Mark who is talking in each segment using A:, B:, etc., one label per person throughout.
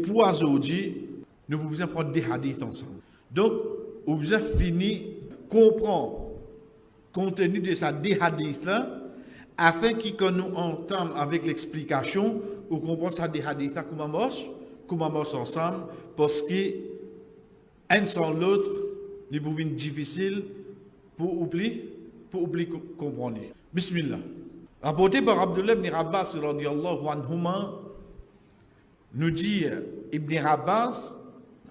A: pour aujourd'hui, nous pouvons prendre des hadiths ensemble. Donc, vous avez fini comprendre le contenu de ça des hadiths afin que nous entame avec l'explication ou comprendre ça des hadiths comment marche ensemble parce que un sans l'autre, les pouvons être difficiles pour oublier comprendre. Bismillah. Rapporté par Abdullah ibn Abbas radiyallahu anhuma, nous dit Ibn Abbas,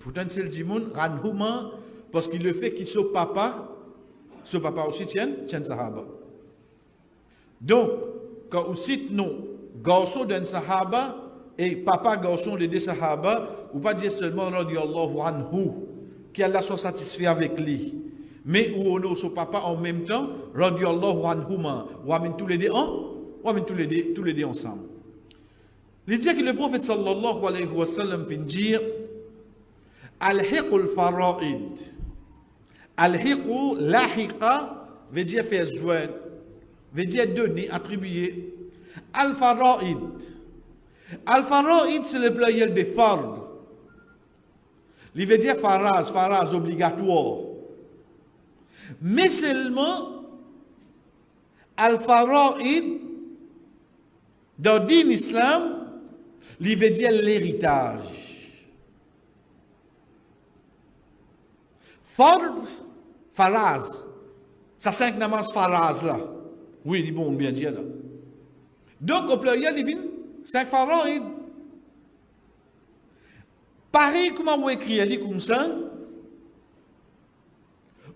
A: pourtant c'est le dimoun, anhuma, parce qu'il le fait qu'il soit papa aussi tient sahaba. Donc, quand on cite nous, garçon d'un sahaba et papa garçon les deux sahaba, ou pas dire seulement radiyallahu anhu, qui Allah soit satisfait avec lui. Mais où on a son papa en même temps, radiyallahu anhuma, ou amène tous les deux ensemble. Il dit que le prophète sallallahu alayhi wa sallam vient dire al-hiqul fara'id. Al-hiqu, lahiqa, veut dire faire joindre, veut dire donner, attribuer. Al-fara'id. Al-fara'id, c'est le pluriel de fard. Il veut dire faraz obligatoire. Mais seulement, al-fara'id, dans le din islam, il veut dire l'héritage. Fard, faraz. Ça 5 namaz faraz là. Oui, il est bon, bien dire là. Donc, au pluriel, il vient 5 fara'id. Pareil, comment vous écrivez comme ça?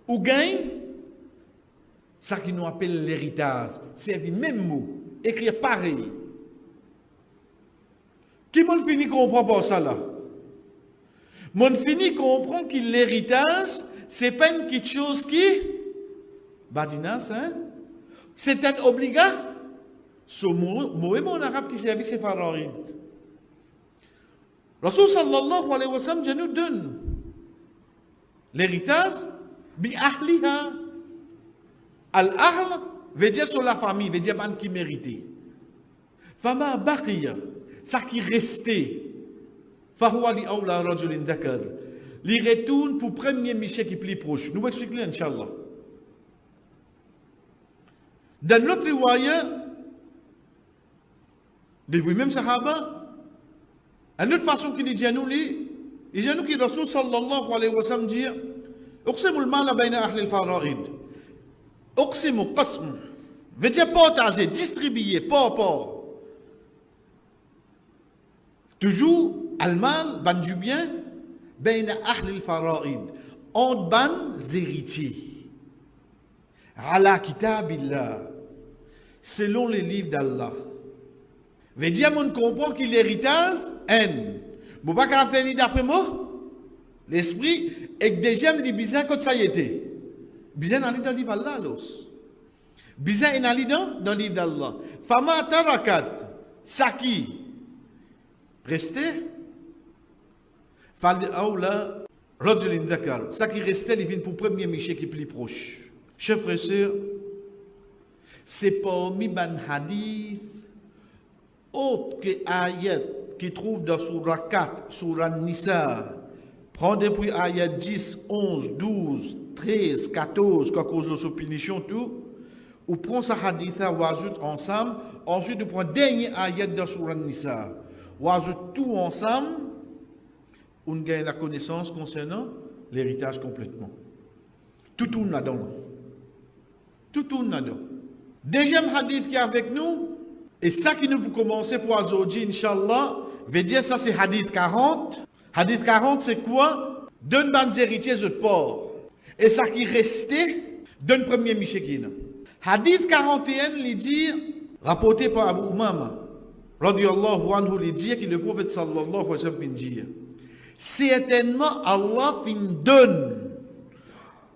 A: Ou gagne, ça qui nous appelle l'héritage. C'est le même mot. Écrire pareil. Qui m'ont fini comprendre pas ça là? M'ont fini comprendre que l'héritage, c'est pas une petite chose qui, badinas, hein? C'est un obligat. Ce mot est bon en arabe qui servit c'est fara'id. Rasul sallallahu alayhi wa sallam, Dieu nous donne l'héritage, bi ahliha. Al-ahl veut dire sur la famille, veut dire ban qui méritait. Fama baqiya, ça qui restait. Fahuwa li awla rajulin dhakar. Il retourne pour premier monsieur qui est plus proche. Nous expliquons Inch'Allah. Dans notre riwaya, depuis même Sahaba, une autre façon qu'il dit à nous, il dit à nous que Rasul sallallahu alayhi wa sallam dit Uqsimul mala bayna ahli al-fara'id. Uqsimu qasm. Veut dire partager, distribuer, pas. Toujours, al-mal, ban du bien, bayna ahli al-fara'id. On ban héritiers. Ala kitabillah. Selon les livres d'Allah. Veut dire, on comprend qu'il l'héritage, bon, pas qu'à faire ni d'après moi, l'esprit, et que déjà, il dit bizarre quand ça y était. Bizarre dans le livre d'Allah, bizarre est dans le livre d'Allah. Fama tarakat, saki, restait, fal aoula, rajulin dakar, ça qui restait, il vient pour premier Michel qui est plus proche. Chers frères et sœurs, c'est parmi ban hadith, autre que ayat qui trouve dans Surah 4, Surah Nisa, prends depuis ayat 10, 11, 12, 13, 14, qu'à cause de sa punition, tout, ou prends sa hadith ou ajoute ensemble, ensuite tu prends dernier ayat dans Surah Nisa, ou ajoute tout ensemble, on gagne la connaissance concernant l'héritage complètement. Tout tourne là-dedans. Tout tourne là-dedans. Deuxième hadith qui est avec nous, et ça qui nous peut commencer pour aujourd'hui, Inch'Allah, veut dire ça c'est hadith 40. Hadith 40 c'est quoi? Donne ban héritiers de port. Et ça qui restait, donne premier Michekina. Hadith 41, il dit, rapporté par Abu Umama, radiyallahu anhu, il dit que le prophète sallallahu alayhi wa sallam dit, certainement Allah fin donne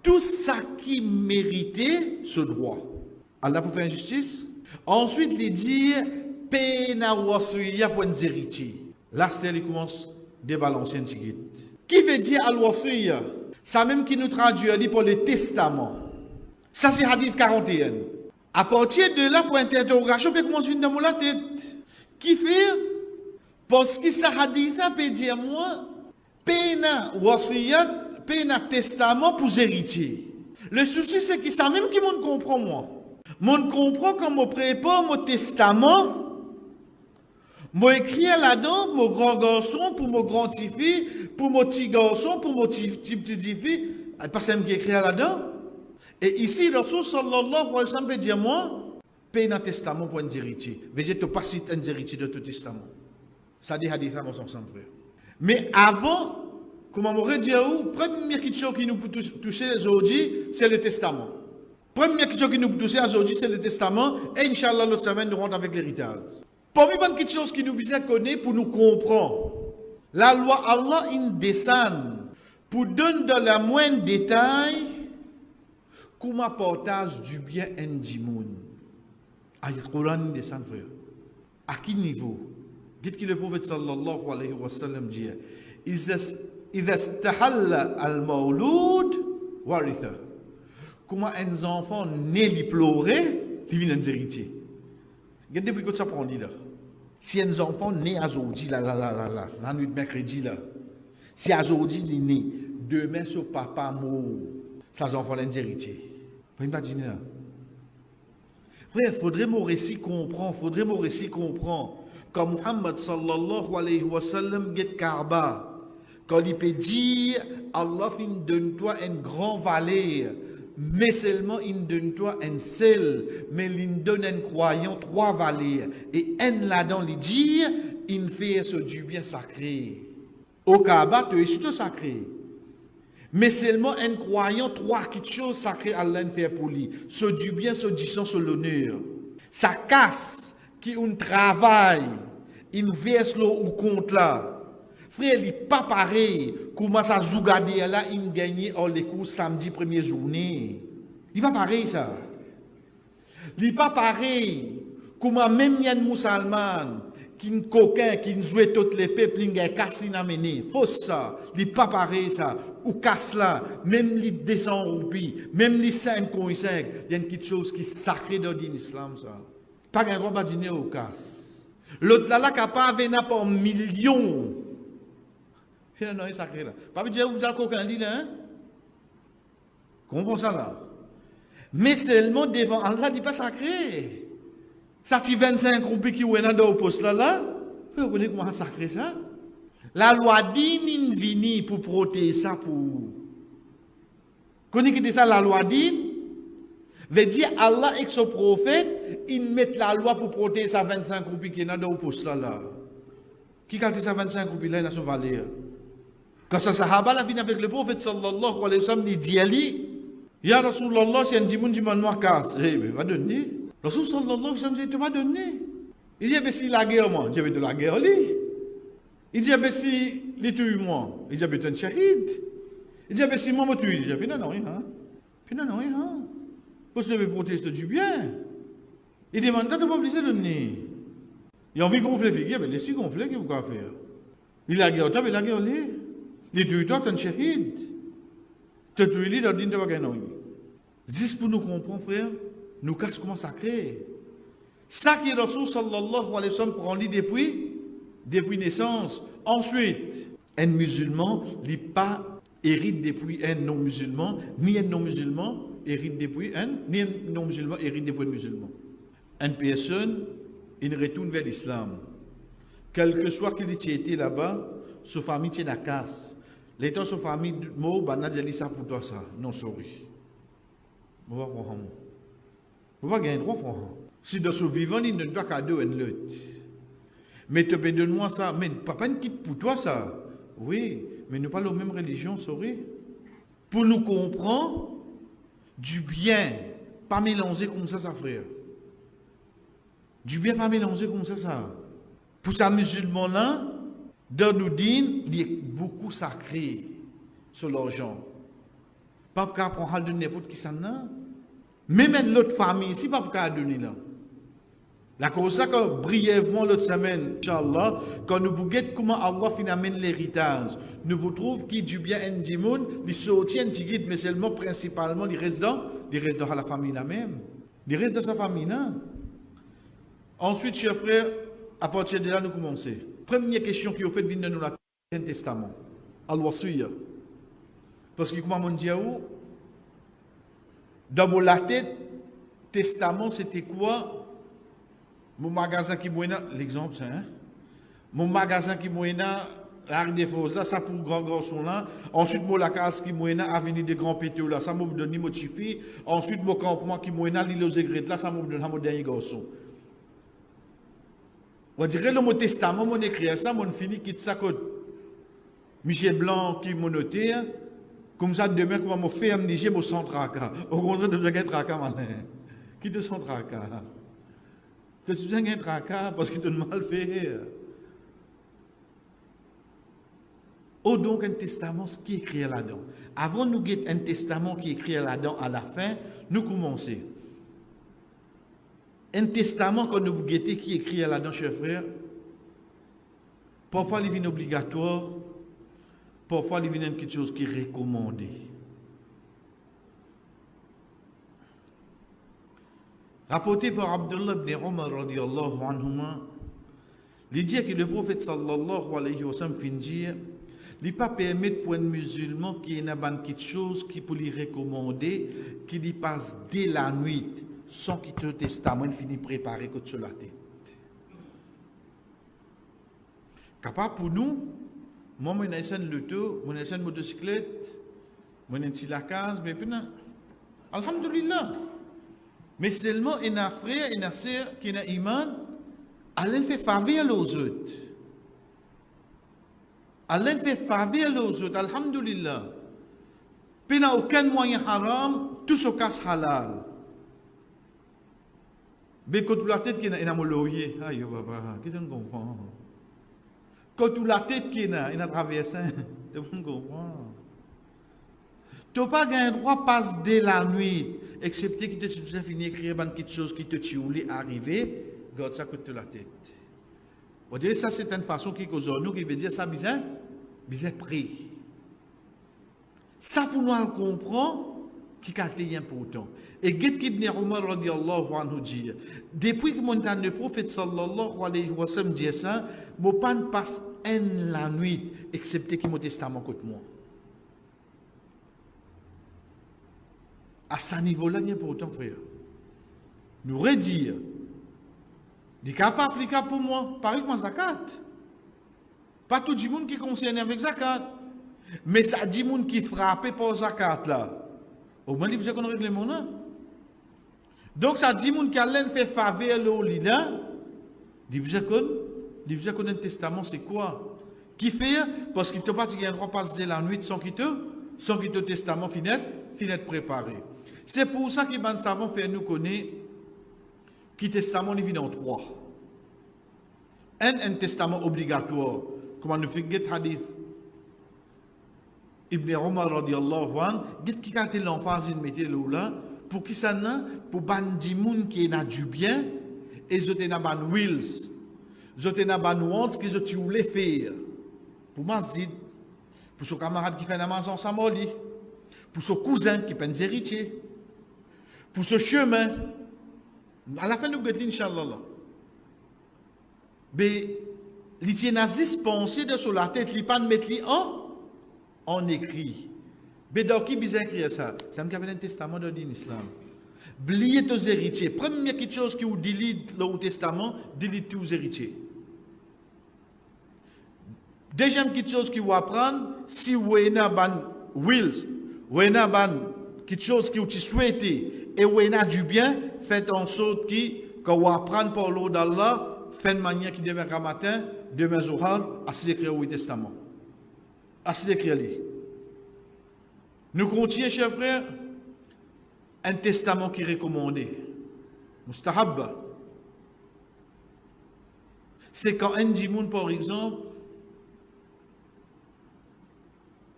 A: tout ça qui méritait ce droit. Allah pour faire injustice. Ensuite, il dit pena wasiya pour les héritiers. Là, c'est il commence à débalancer un petit guide. Qui veut dire al-wasiya? Ça même qui nous traduit pour le testament. Ça, c'est hadith 41. À partir de là, pour une interrogation, peut commencer dans la tête. Qui fait Parce que ça hadith peut dire moi, pena wasiyat, pena testament pour héritier. Le souci c'est que ça même qui monde comprend moi. Monde comprend quand je prépare mon testament. Moi écris là-dedans, mon grand garçon, pour mon grand petit fille, pour mon petit garçon, pour mon petit fille, parce que écrit là-dedans. Et ici, le Rasul sallallahu alayhi wa sallam peut dire moi, paye un testament pour un héritier. Veuillez te passer un héritier de tout testament. Ça dit hadith mon ensemble frère. Mais avant, comme on aurait dit à vous, première question qui nous peut toucher aujourd'hui, c'est le testament. Première question qui nous peut toucher aujourd'hui, c'est le testament. Et Inch'Allah, l'autre semaine, nous rentrons avec l'héritage. Parmi les petites choses qui nous besoin connaître pour nous comprendre, la loi Allah in descend pour donner dans la moindre détail comment partage du bien en du monde. Ayat Quran descend frère. À quel niveau? Dites que le prophète sallallahu alayhi wa sallam dit إذا استحل المولود waritha. Comment un enfant né li pleurer, il vient un héritier. Regardez depuis que ça prend là. Si un enfant né aujourd'hui, la nuit de mercredi, là, si aujourd'hui il est né, demain son papa mort, ça enfant est un héritier. Vous imaginez là. Frère, il faudrait mon récit comprendre, Comme Muhammad sallallahu alayhi wa sallam get Kaaba, quand il peut dire, Allah donne-toi une grande valeur. Mais seulement il donne toi un seul, mais il donne un croyant trois valeurs. Et un là-dedans, il dit, il fait ce du bien sacré. Au Kaaba, tu es sacré. Mais seulement un croyant, trois petites choses sacrées, Allah fait pour lui. Ce du bien, ce du sang, ce l'honneur. Ça casse, qui un travail, il verse l'eau au compte là. Frère, il n'est pas pareil. Comment ça zougade là, il gagne les cours samedi première journée. Il n'est pas pareil ça. Il n'est pas pareil. Comment même il y a un musulman qui est coquin, qui joue toutes les peuples, il a cassé n'a mené. Faut ça. Il n'est pas pareil ça. Ou casse là, même les 200 roupies, même les 5 coins 5, il y a une petite chose qui est sacrée dans l'islam ça. Pas un droit de dîner au casse. L'autre là, capable de venir par millions. Non, il sacré là. Pas dire vous avez coquin dit là, hein? Comprends ça là. Mais seulement devant Allah, il n'est pas sacré. Ça, tu 25 roupies qui sont dans le poste là, vous connaissez comment sacré ça? La loi dit qu'il vini pour protéger ça pour. Vous connaissez ça, la loi dit? Veut dire Allah et son prophète, ils mettent la loi pour protéger ça 25 roupies qui sont dans le poste là. Qui calcule ça 25 roupies là, il a son valeur. Quand ça sahaba la vient avec le prophète sallallahu alayhi wa sallam, il dit Ali, Ya Rasulallah, c'est un dimoun du man casse. Eh bien, va donner. Rasul sallallahu alayhi wa sallam, tu vas donner. Il dit, si la guerre, moi, je vais de la guerre, lui. Il dit, si les tues, moi, il dit, tu es un shahid. Il dit, si moi, je tue, il dit, non, hein. Puis non, hein. Parce que je vais protester du bien. Il demande, tu n'as pas obligé de donner. Il a envie de gonfler les figues, mais laissez gonfler, qu'est-ce que vous pouvez faire? Il a la guerre, tu as la guerre, lui. Les deux, toi, tu es un shahid. Tu es tué, tu as dit, tu vas gagner. Juste pour nous comprendre, frère, nous casse comment ça crée. Ça qui est Rasul sallallahu alayhi wa sallam prend lui depuis naissance. Ensuite, un musulman n'est pas hérite depuis un non-musulman, ni un non-musulman hérite depuis ni un non-musulman hérite depuis un musulman. Une personne, il retourne vers l'islam. Quel que soit qu'il ait été là-bas, sa famille tient la casse. L'état sa famille, moi, banal, j'ai dit ça pour toi, ça. Non, sorry. Je ne vais pas prendre. Je ne vais pas gagner droit pour ça. Si dans ce vivant, il ne doit qu'à deux une lutte. Mais tu peux donner-moi ça. Mais papa, ne quitte pour toi ça. Oui, mais nous parlons de la même religion, sorry. Pour nous comprendre, du bien, pas mélanger comme ça, frère. Du bien, pas mélanger comme ça. Pour ça, musulman-là, dans nous dire, il y a beaucoup sacré sur l'argent. Pas pour prendre de n'importe qui ça n'a. Même l'autre famille ici, pas pour donner là. La cause ça que brièvement l'autre semaine, Inch'Allah, quand nous regardons comment Allah amène l'héritage, nous vous trouvons qu'il du bien en du monde, il sortit un petit guide, mais seulement principalement il reste dans la famille là même. Il reste dans sa famille là. Ensuite, chers frères, à partir de là, nous commençons. Première question qui a fait venir nous la testament. Al-Wasiyya. Parce que comment on dit dans la tête, testament c'était quoi? Mon magasin qui m'a l'exemple c'est hein? Mon magasin qui m'a la rue des Fosses là, ça pour grand garçon là. Ensuite, mon la case qui m'a avenue des grands pétés là, ça m'a donné mon chifi. Ensuite, mon campement qui m'a l'île aux aigrettes là, ça m'a donné mon dernier garçon. On dirait le mot testament, mon écrit ça, mon fini quitte ça code. Michel Blanc qui m'a noté, comme ça demain, comment m'a fait amnésier mon sans tracas. Au contraire de un tracas malin. Qui te sans tracas? Tu as un tracas parce qu'il te mal fait. Oh, donc un testament qui est écrit là-dedans. Avant nous guetter un testament qui est écrit là-dedans à la fin, nous commençons. Un testament quand nous guettons qui est écrit là-dedans, chers frères, parfois il vient obligatoire, parfois il vient quelque chose qui est recommandé. Rapporté par Abdullah ibn Umar radiyallahu anhuma, il dit que le prophète sallallahu alayhi wa sallam fin dire il ne pas permettre pour un musulman qui ait quelque chose qui peut lui recommander, qui lui passe dès la nuit, sans qu'il te testament finit préparé que sur la tête. Capable pour nous, moi, je suis en l'auto, je suis en motocyclette, je suis en la case, mais puis, alhamdulillah. Mais seulement, il y a un frère, il y a une sœur qui a iman, elle fait faveur aux autres. Allah fait faveur aux autres, alhamdulillah. Puis il n'y a aucun moyen haram, tout se casse halal. Mais quand tu la tête qui est dans mon loyer, aïe, papa, qui te comprend? Quand tu la tête qui est a traversé, tu comprends? Tu n'as pas un droit passe dès la nuit, excepté que tu te fini écrire quelque chose qui te tue ou arriver, garde ça que tu la tête. On dirait que ça, c'est une façon qui cause nous, qui veut dire ça, bizarre pris. Ça, pour nous, on comprend qui est important. Et Get Ibn Umar radiallahu anhu dit, depuis que le prophète sallallahu alayhi wa sallam dit ça, mon pan passe la nuit, excepté que mon testament contre moi. À ce niveau-là, il est important, frère. Nous redire, il n'est pas applicable pour moi, pareil que zakat. Pas tout le monde qui est concerné avec zakat. Mais ça dit monde qui frappé par zakat là. Au moins, il faut qu'on règle mon nom. Donc, ça dit monde qui a fait faveur au là. Il faut qu'on ait un testament, c'est quoi? Qui fait? Parce qu'il ne t'a pas dit qu'il y a un droit de passer la nuit sans qu'il te testament finit préparé. C'est pour ça que les savants fait nous connaître qui testament il vient en trois. Un testament obligatoire, comme nous fait get hadith. Ibn Umar radiallahu anhu, get qui quand l'emphase il mettait là pour qui ça n'a pour bandi moun qui n'a du bien et je t'ai n'a ban wills, je t'ai n'a ban wants que je tu voulais faire. Pour Mazid, pour son camarade qui fait la maison Samoli, pour son cousin qui peine héritier, pour ce chemin. À la fin, nous avons Inch'Allah. Mais les nazis pensaient de sur la tête, ils ne pas mettre en écrit. Mais dans qui bizarre écrire ça? Ça me rappelle un testament de l'islam. Bliez tous héritiers. Première chose qui vous dit le testament, dites tous les héritiers. Deuxième chose qui vous apprendre, si vous avez un wills, vous avez quelque chose qui vous souhaitez et vous avez du bien, faites en sorte que vous apprenez par l'eau d'Allah, faites de manière qui demain matin, demain Zohar, à écrire au testament. À écrire. Nous continuons, chers frères, un testament qui est recommandé. Mustahab. C'est quand un dimoun, par exemple,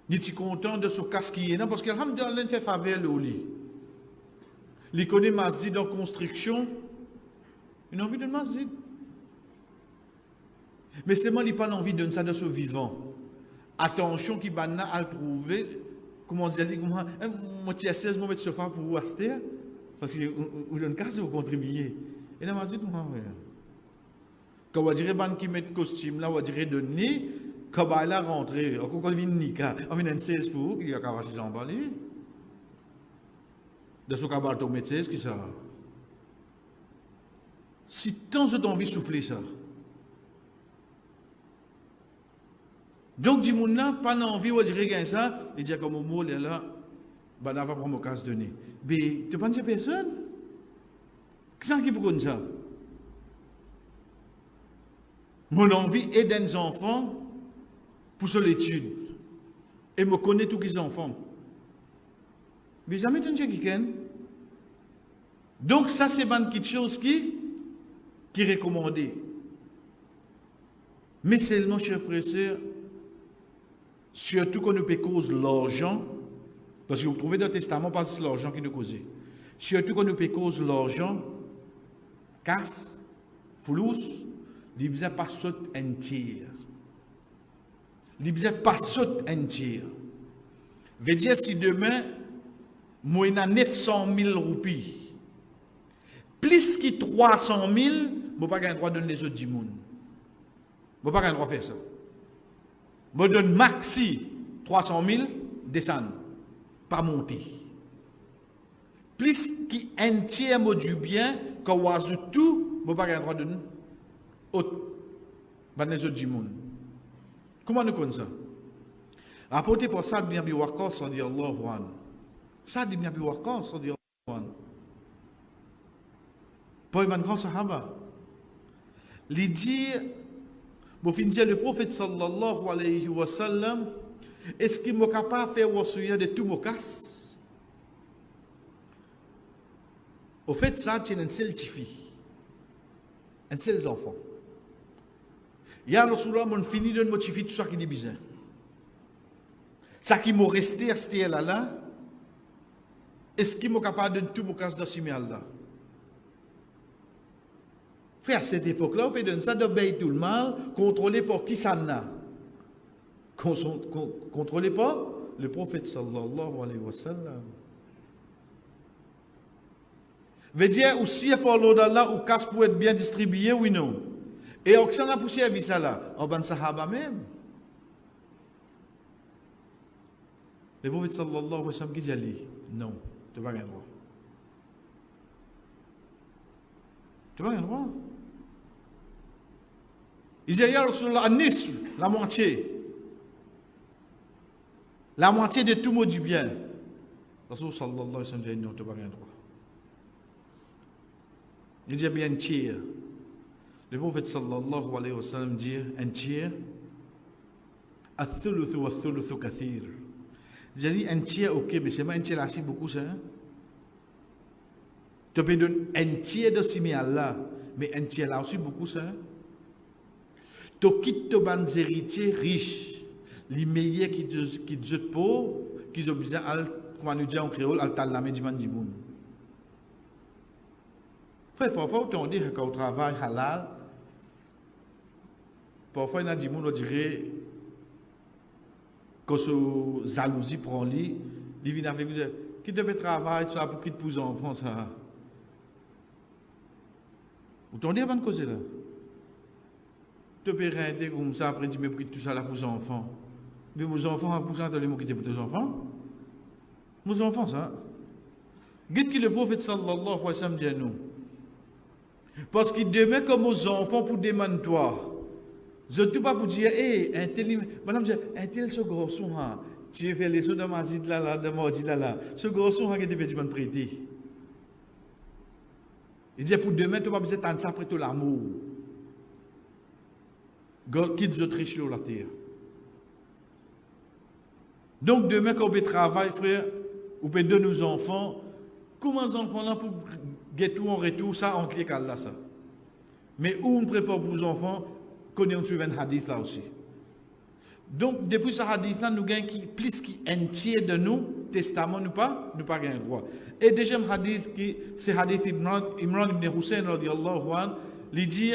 A: il est content de ce casque qui est là, parce qu'Alhamdulillah, il fait faveur au lit. Il connaît masjid en construction, il a envie de masjid. Mais c'est moi qui n'ai pas envie de ça de ce vivant. Attention, qui va à le trouver, comment dire, moi, je 16 moments de sofa pour vous acheter, parce que vous donnez casse, vous contribuez. Et la masjid, moi, Quand on dirait ban qui met costume là, on dirait de nez, quand on la rentrée, on vient nika, on vient 16 pour qui a 46 ans balé. De ce cabal ton métier, qui ça? Si tant je t'envie de souffler ça. Donc, dis mon n'a pas envie de dire ça, il dit comme au mot là, ben on va prendre mon casse de nez. Mais tu penses à personne? Qui peut ça? Mon envie est des enfants pour l'étude. Et me connaît tous les enfants. Mais jamais tu ne sais qui. Donc, ça, c'est une petite chose qui est recommandée. Mais seulement, chers frères et sœurs, surtout quand nous peut cause l'argent, parce que vous trouvez dans le testament, pas c'est l'argent qui nous cause. Surtout quand nous peut cause l'argent, casse, flous, il ne pas sauter un tir. Il ne pas sauter un tir. Veut dire si demain, moi, il a 900 000 roupies, plus que 300 000, je n'ai pas le droit de donner les autres du monde. Je n'ai pas le droit de faire ça. Je donne maxi 300 000, descendre, pas monter. Plus qu'un tiers du bien, quand on ajoute tout, je n'ai pas le droit de donner les autres du monde. Comment nous connaissons ça? Apporté pour ça, bien biwakos, sans dire Allah. Ça, bien biwakos, sans dire Allah. Pour un grand sahaba, il dit, le prophète sallallahu alayhi wa sallam, est-ce qu'il m'a capable de faire wasouya de tout mon casse? Au fait, ça, c'est un seul fille, un seul enfant. Il y a le soulard, mon fini de me fille tout ça qui est bizarre. Ça qui m'a resté à ce là, est-ce qu'il m'a capable de tout mon casse dans ce là? Frère, à cette époque-là, on peut donner ça d'obéir tout le mal, contrôlé par qui ça n'a? Contrôlé par le prophète sallallahu alayhi wa sallam. Veut dire aussi, par l'eau d'Allah, où casse pour être bien distribué, oui non? Et on a poussé à ça là, en ban sahaba même. Le prophète sallallahu alayhi wa sallam qui dit, non, tu n'as pas le droit. Tu n'as pas le droit. Il dit, ya Rasulullah, nisf, la moitié. La moitié de tout mot du bien. Rasul sallallahu alayhi wa sallam dit, non, tu n'as pas le droit. Il dit, bien un tiers. Le prophète sallallahu alayhi wa sallam dit, un tiers, al-thuluthu wa al-thuluthu kathir. J'ai dit un tiers, ok, mais c'est pas un tiers là, c'est beaucoup ça. Hein? Tu peux donner un tiers de ce là, mais un tiers là aussi beaucoup ça. Hein? Tu quittes tes héritiers riches, les meilleurs qui te pauvres, qui ont besoin, comment nous dit en créole, à la main du monde. Frère, parfois, on dit qu'on travaille halal, parfois, il y a des gens qui diraient que ce jalousie prend lit, il vient avec vous, qui devait travailler, ça pour qui te pousse en France. Vous t'en dites avant de causer là? Tu peux rester comme ça, après tu me pour tout ça là pour les enfants. Mais vos enfants, pour ça, tu les mots qui pour tes enfants? Vos enfants, ça. Qu'est-ce que le prophète sallallahu alayhi wa sallam dit à nous? Parce qu'il demeure comme aux enfants pour demander toi. Je ne dis pas pour dire, hé, un tel, madame, un tel, ce garçon, tu fais les choses de ma zid là, de ma zid là, ce garçon, qui te fait du prêter. Il dit, pour demain, tu vas besoin de ça après tout l'amour. Quitte de tricher sur la terre. Donc, demain, quand on peut travailler, frère, on peut donner nos enfants, comment les enfants là pour get tout en retour, ça, on clique là, ça. Mais où on prépare pour les enfants, qu'on suit un hadith là aussi. Donc, depuis ce hadith là, nous gagnons plus qu'un tiers de nous, testament, nous pas gagnons droit. Et deuxième hadith, c'est hadith Imran ibn Hussein, radiallahu anhu, il dit,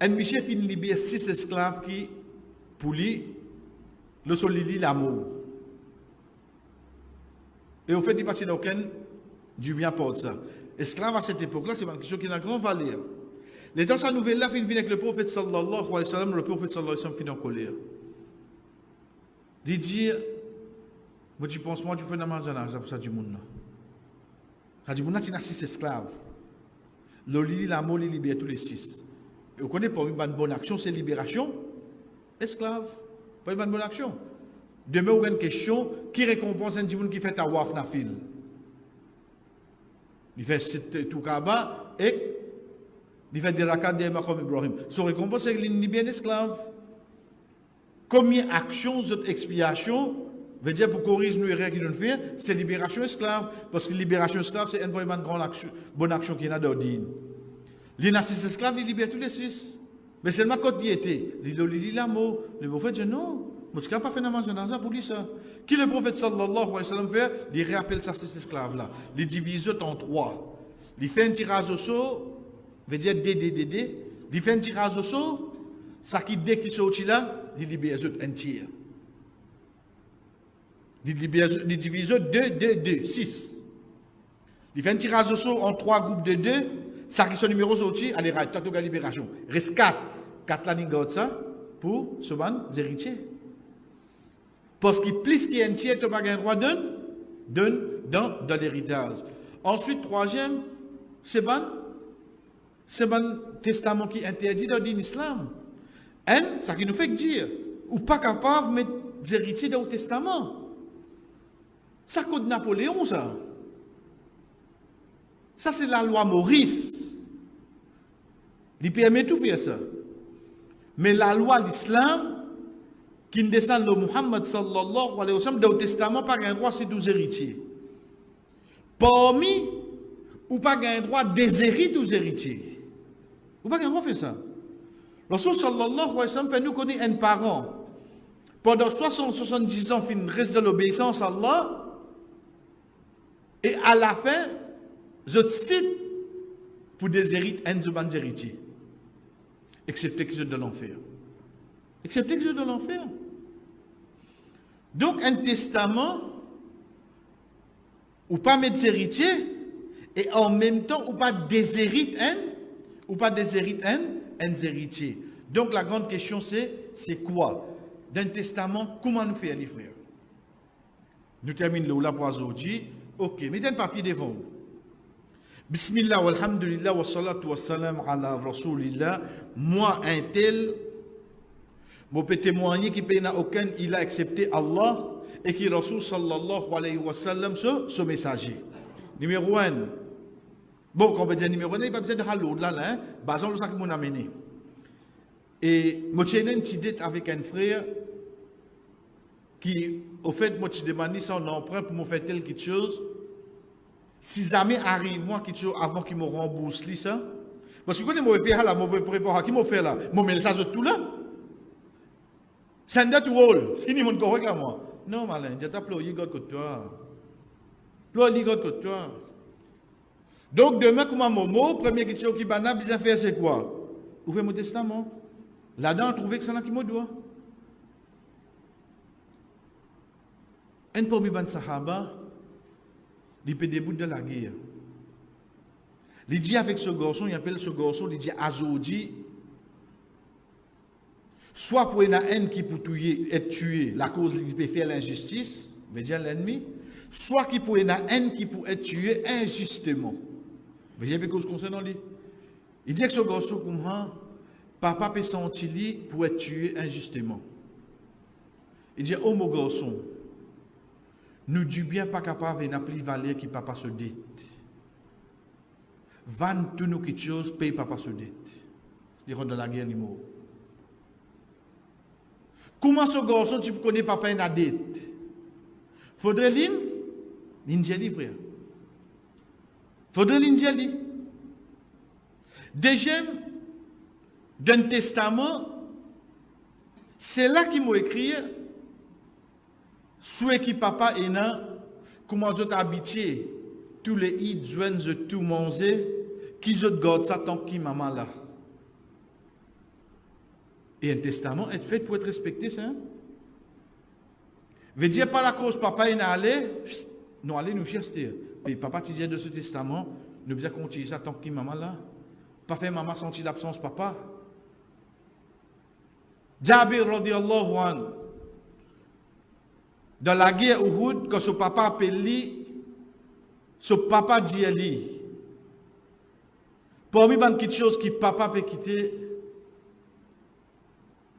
A: un monsieur fin libère 6 esclaves qui, pour lui, le solide l'amour. Et au fait, il passe d'aucun du bien pour ça. Esclave à cette époque-là, c'est une question qui a une grande valeur. Les dans sa nouvelle là, il vient avec le prophète sallallahu alayhi wa sallam, le prophète sallallahu alayhi wa sallam finit en colère. Il dit, moi tu penses, moi tu fais namaz pour ça du monde là. Ça du monde là, tu n'as 6 esclaves. L'oli, la mot, il libère tous les 6. Et vous connaissez pas une bonne action, c'est libération. Esclave, pas une bonne action. Demain, vous avez une question, qui récompense un petit monde qui fait tawaf na fil? Il fait tout Kaaba et il fait des rakats de Maqam Ibrahim. Son récompense, c'est qu'il libère un esclave. Combien d'actions, expiations, veut dire pour corriger nos erreurs qu'il nous fait, c'est libération esclave. Parce que libération esclave, c'est une grande action, bonne action qu'il y a dans l'ordine. Les 6 esclaves, ils libèrent tous les 6. Mais seulement quand il était, il lit la mot. Le prophète dit non, je ne pas fait namaz dans ça pour lui ça. Qui le prophète sallallahu alayhi wa sallam fait? Il réappelle ça 6 esclaves là. Il divise en 3. Il fait un tirage au sort, veut dire DDDD. Il fait un tirage au sort, ça qui dès qu'il sortit là, il libère un tiers. Il divise 2, 6. Il fait un tirage au sort en 3 groupes de 2. Ça qui sont numéro sorti, allez, tu as libération. Reste 4. 4 là, il ça pour ce ban héritiers. Parce que plus qu'il y a un tiers, tu n'as pas le droit donne dans l'héritage. Ensuite, troisième, c'est ban testament qui interdit dans l'islam. Ça qui nous fait dire, ou pas capable de mettre des héritiers dans le testament. Ça code Napoléon, ça. Ça, c'est la loi Maurice. Il permet tout faire ça. Mais la loi de l'islam, qui descend de Muhammad sallallahu alayhi wa sallam, dans le testament, pas un droit, c'est 12 héritiers. Parmi, ou pas un droit déshériter 12 héritiers. Ou pas un droit faire ça. Rasul sallallahu alayhi wa sallam fait nous connaître un parent. Pendant 70 ans, il reste dans l'obéissance à Allah. Et à la fin, je cite pour déshériter un de héritier. Excepté que je de l'enfer. Excepté que je de l'enfer. Donc, un testament, ou pas mettre héritier, et en même temps, ou pas déshériter un héritier. Donc, la grande question, c'est quoi? D'un testament, comment nous faire les frères? Nous terminons là pour aujourd'hui. Ok, mettez un papier devant vous. Bismillah, walhamdulillah, wa salatu wa salam ala rasulillah. Moi, un tel, je peux témoigner qu'il n'y a aucun, il a accepté Allah et qui Rasul sallallahu alayhi wa sallam, ce messager. Numéro 1. Bon, quand on peut dire numéro 1, il n'y a pas besoin de halo là, hein. Basons le sac que mon amené. Et moi, j'ai une petite dette avec un frère qui, au fait, moi, je demande son emprunt pour me faire telle quelque chose. Si jamais arrive moi quelque chose avant qu'il me rembourse ça, parce que quand je me prépare là, je me prépare, qui m'a fait là, je mets ça tout là. C'est un date rôle, fini mon correct à moi. Non, malin, je t'ai appelé God que toi. Ployer God que toi. Donc demain, comme un moment, première question qui va bien faire, c'est quoi? Ouvrez mon testament. Là-dedans, trouvez que c'est là qui me doit. Un parmi les Sahaba, il peut débouter de la guerre. Il dit avec ce garçon, il appelle ce garçon, il dit Azodi, soit pour une haine qui peut être tué, la cause qui peut faire l'injustice, veut dire l'ennemi, soit qui pour une haine qui peut être tué injustement. Vous voyez quelque chose concernant lui. Il dit que ce garçon, comme ça, papa peut sentir lui pour être tué injustement. Il dit, oh mon garçon, nous du bien pas capable d'appeler valeur qui papa se dit. Van tout nous quelque chose, paye papa se dit. Il rentre dans la guerre, il mort. Comment ce garçon, tu connais papa une dette? Faudrait l'indiali, frère. Faudrait l'indiali. Deuxième, d'un testament, c'est là qu'il m'a écrit, souhait qui papa est là, comment je t'habitié, tous les ids, joints, je tout manger, qui je garde ça tant qui maman là. Et un testament est fait pour être respecté, ça. Veut dire pas la cause papa est allé, non allez nous chercher. Et papa tu dis de ce testament, nous devons continuer ça tant que maman là. Pas faire maman sentir l'absence papa. Jabir radiallahu anhu, dans la guerre Uhud, quand son papa appelle lui, son papa dit à lui, parmi les choses que papa peut quitter,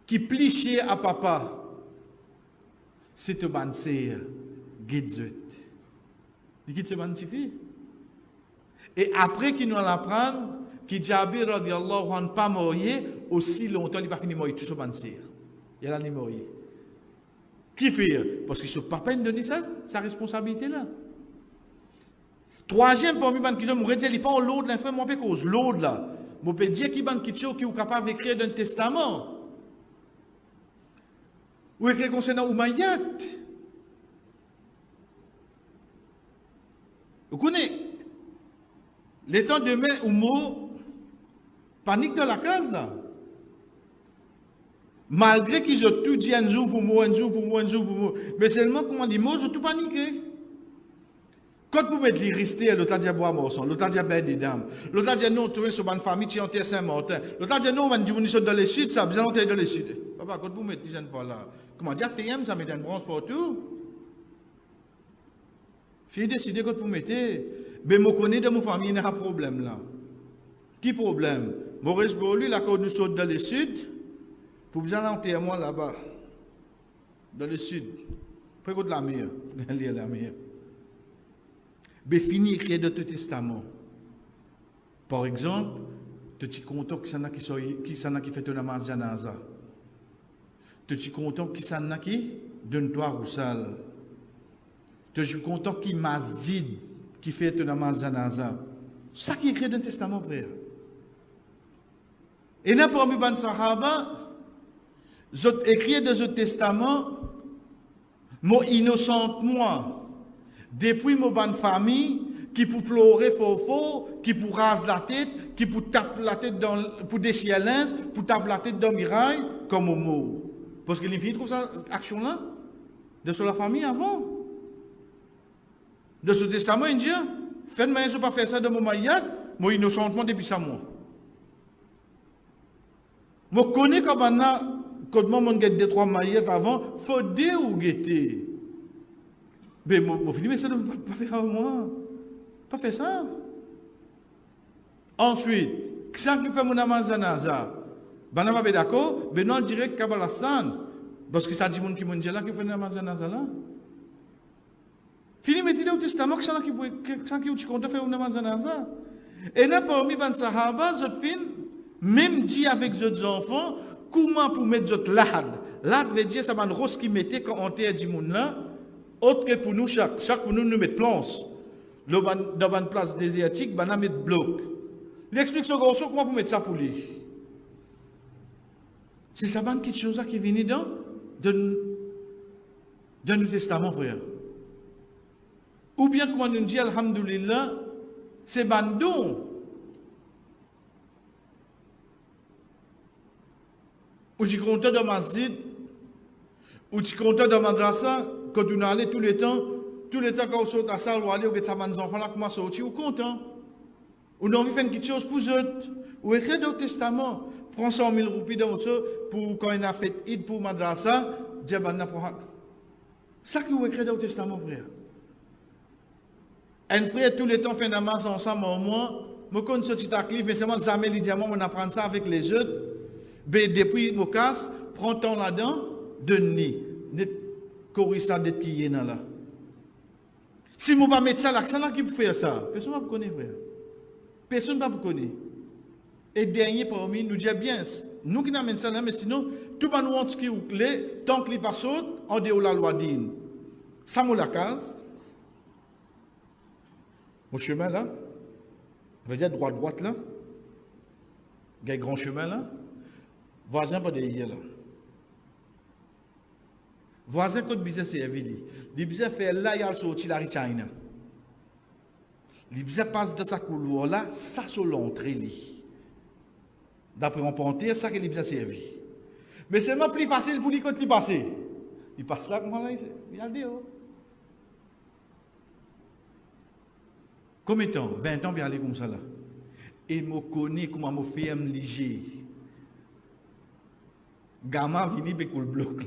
A: qui plichait à papa, c'est te banser, guidzut. Il quitte ce bansifi. Et après qu'il nous l'apprend, qui Jabir radiallahu anhu pas mort aussi longtemps, il n'a pas fini de mourir, tout ce banser. Il a mort. Qui fait? Parce que ce papa nous donne ça, sa responsabilité là. Troisième, parmi les gens qui me redisent, il pas l'eau de l'infâme, moi, cause l'eau là. Je peux dire qu'il y a des gens qui sont capables d'écrire un testament. Ou écrire concernant Oumayyat. Vous connaissez, les temps de mai ou mot, panique dans la case là. Malgré qu'ils ont tout dit un jour pour moi, un jour pour moi, un jour pour moi. Mais seulement, comment dire, moi, ils ont tout paniqué. Quand vous mettez les restés, l'autre dit bois morceau, l'autre dit ben des dames, l'autre dit non, tu es sur une famille qui est en Saint-Martin, l'autre dit non, on va dire dans les sites, ça a besoin d'entrer dans les sites. Papa, quand vous mettez les jeunes là, comment dire, TM, ça met une branche partout. Fille décidé quand vous mettez, mais je connais de mon famille, il y a un problème là. Qui problème? Maurice Bolu, là, quand nous sommes dans les sites, pour vous aller moi là-bas, dans le sud, près de la mer, la mer. Mais fini écrire de tout testament. Par exemple, tu es content que ça n'a qui fait un namaz janaza. Tu es content que ça n'a qui donne toi roussal. Tu es content qui masjid qui fait un namaz janaza. Ça qui écrit dans le testament frère. Et là parmi les sahaba, j'ai écrit dans ce testament, moi innocente moi. Depuis mon bonne famille, qui pour pleurer fort, qui pour raser la tête, qui pour taper la tête pour déchirer l'ins, pour taper la tête dans le mirail, comme au mot. Parce que les filles trouvent cette action-là de sur la famille avant. De ce testament indien, faites-moi, je ne pas faire ça de mon maillot, moi innocentement depuis ça moi. Je connais quand on a deux, trois maillettes avant, il faut dire ou guetter. Mais mon fils, mais ça ne peut pas faire à moi. Pas faire ça. Ensuite, qui qui fait mon namaz janaza? Ben, on va pas d'accord, mais non, direct Kabbalastan. Parce que ça dit mon qui m'ont dit là qui fait namaz janaza là. Fini, mettez au testament que ça qui est content faire namaz janaza. Et là, parmi les sahaba, même dit avec les enfants, comment pour mettre les lahad. Lahad veut dire, ça va une rose qui mettait quand on était dit mon là. Autre que pour nous, chaque pour nous mettre planche. Dans une place désertique, on met bloc. Il explique ce garçon comment pour mettre ça pour lui. C'est ça quelque chose qui est venu dans le Testament, frère. Ou bien, comme on nous dit, alhamdoulilah, c'est bandon. Ou tu comptes dans masjid, ou tu comptes dans madrasa, quand on allait tout le temps quand on saute à ça, on allait, on get ça, les enfants là, comment sortir, ou content. Ou on a envie de faire quelque chose pour eux. Ou écrire dans le testament, prends 100 000 roupies dans ça, pour quand il a fait Eid pour madrasa, dire, ben, ça qui vous écrit dans le testament, frère. Un frère, tout le temps, fait namaz ensemble, moi, je connais ce petit actif, mais c'est moi, jamais les diamants, on apprend ça avec les autres. Mais depuis mon casse, prends ton là-dedans, donne-ni. Corrige ça d'être qui est là. Si je ne vais pas mettre ça là, c'est là qui peut faire ça. Personne ne va connaître, frère. Personne ne va connaître. Et dernier parmi nous dit bien, nous qui n'amènons ça là, mais sinon, tout le monde qui est clé, tant que les passe, on dit la loi d'Inde. Ça m'a la case. Mon chemin là, on va dire droite là. Il y a un grand chemin là. Voisin pas derrière là. Voisin quand business est évident. Les business fait là, il y a le sorti la China. Les business passe de sa couloir là, ça sur l'entrée. D'après mon panthère, ça que les business servi. Mais c'est seulement plus facile pour lui quand il passe. Il passe là, comment là, il y a le dehors. Combien de temps? 20 ans, bien aller comme ça là. Et me connaît comment me fait me léger. Gamma vini pe le bloc.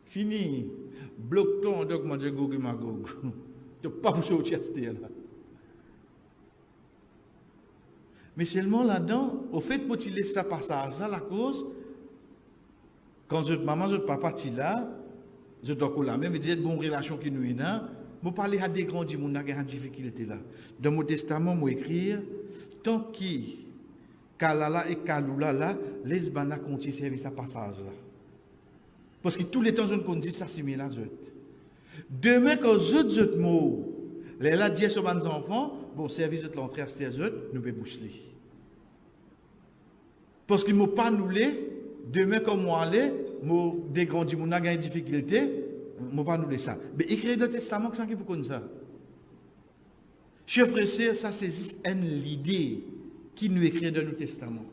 A: Fini. Bloc ton donc moi je gogue ma gogue. Tu pas pousser au chester là. Mais seulement là-dedans, au fait pour tu laisser ça passage ça la cause quand je maman je papa tu là, je dois coller même dire bonne relation qui nous est là. Je parler à des grands qui ont des difficultés là. Dans mon testament, je écrire tant qui Kalala et Kalula là, les bana continuent service à passage là. Parce que tous les temps je ne connais ça similaire à eux. Demain quand je mots, les là dire sur mes enfants, bon service de l'entrée à ces eux, nous pouvons boucher. Parce qu'ils m'ont pas annulé, demain quand moi aller, moi des grands qui ont des difficultés. Je ne vais pas nous laisser ça. Mais écrire dans le testament, c'est qui vous connaissez ça. Chers frères et sœurs, ça c'est l'idée qui nous écrit dans le testament.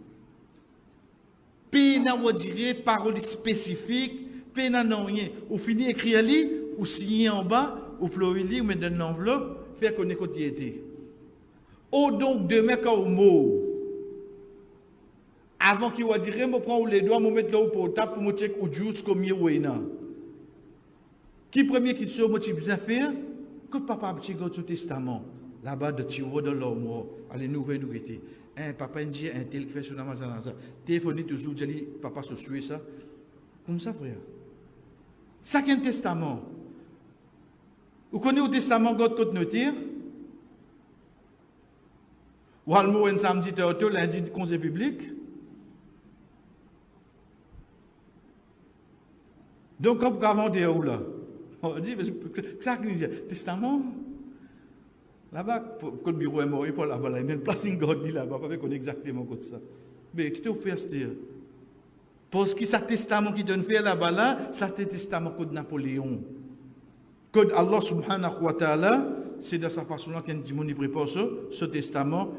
A: Puis on dirait parole spécifique, puis on rien. Ou finit écrire li, ou signer en bas, ou pleurer ou mettre dans une enveloppe, faire connaître côté était. Ou donc demain quand au mot, avant qu'il va dire, je prends les doigts, je mettre là au portable pour me dire que je comme il qui premier qui se motive bien faire que papa a petit gars au testament là-bas de tirer dans l'armoire à les nouvelles nous étaient un papa dit un tel qui fait sur Amazon ça téléphoner toujours dit papa se suit ça comme ça frère ça qu'un testament vous connaissez au testament God côté noter ou almo un samedi tôt lundi de conseil public donc comme avant de où là on dit, ça qui dit, testament, là-bas, quand le bureau est mort, il là-bas, il y a une place in God là-bas, pas qu'on exactement comme ça. Mais qui t'a offert ce parce que ce testament qui donne faire là-bas là, c'est le testament de Napoléon. Que Allah subhanahu wa ta'ala, c'est de sa façon là qu'il dit, il prépare ce testament.